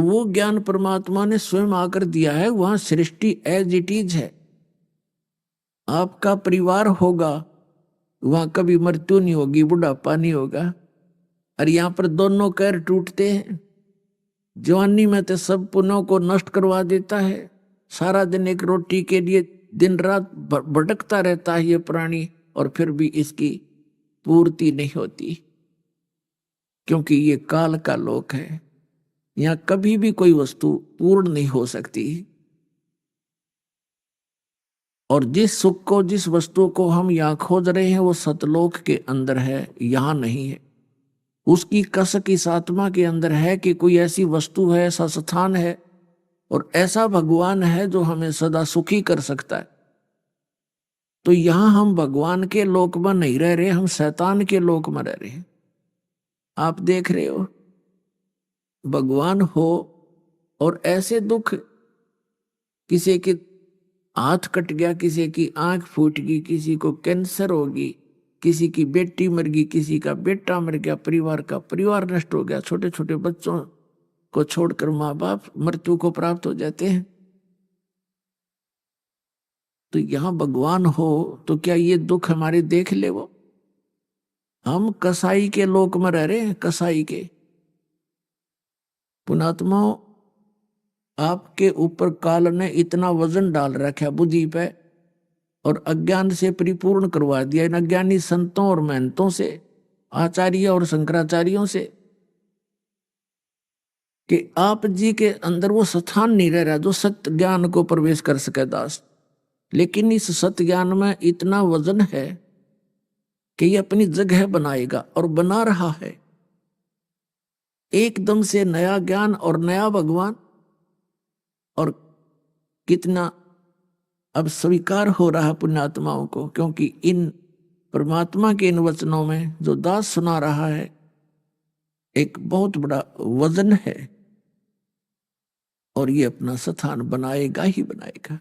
तो वो ज्ञान परमात्मा ने स्वयं आकर दिया है। वहां सृष्टि एज इट इज है। आपका परिवार होगा, वहां कभी मृत्यु नहीं होगी, बुढ़ापा नहीं होगा। और यहाँ पर दोनों पैर टूटते हैं। जवानी में तो सब पुनों को नष्ट करवा देता है। सारा दिन एक रोटी के लिए दिन रात भटकता रहता है ये प्राणी, और फिर भी इसकी पूर्ति नहीं होती, क्योंकि ये काल का लोक है। यहाँ कभी भी कोई वस्तु पूर्ण नहीं हो सकती। और जिस सुख को, जिस वस्तु को हम यहाँ खोज रहे हैं, वो सतलोक के अंदर है, यहाँ नहीं है। उसकी कसक इस आत्मा के अंदर है कि कोई ऐसी वस्तु है, ऐसा स्थान है और ऐसा भगवान है जो हमें सदा सुखी कर सकता है। तो यहां हम भगवान के लोक में नहीं रह रहे, हम शैतान के लोक में रह रहे हैं। आप देख रहे हो, भगवान हो और ऐसे दुख, किसी के हाथ कट गया, किसी की आंख फूट गई, किसी को कैंसर होगी, किसी की बेटी मर गई, किसी का बेटा मर गया, परिवार नष्ट हो गया, छोटे छोटे बच्चों को छोड़कर माँ बाप मृत्यु को प्राप्त हो जाते हैं। तो यहां भगवान हो तो क्या ये दुख हमारे देख ले वो? हम कसाई के लोक में रह रहे हैं, कसाई के। पुणात्मा, आपके ऊपर काल ने इतना वजन डाल रखा बुद्धि पे और अज्ञान से परिपूर्ण करवा दिया, इन अज्ञानी संतों और महंतों से, आचार्य और शंकराचार्यों से, कि आप जी के अंदर वो स्थान नहीं रह रहा जो सत्य ज्ञान को प्रवेश कर सके दास। लेकिन इस सत्य ज्ञान में इतना वजन है कि ये अपनी जगह बनाएगा और बना रहा है। एकदम से नया ज्ञान और नया भगवान, और कितना अब स्वीकार हो रहा पुण्यात्माओं को, क्योंकि इन परमात्मा के इन वचनों में जो दास सुना रहा है एक बहुत बड़ा वजन है, और ये अपना स्थान बनाएगा ही बनाएगा।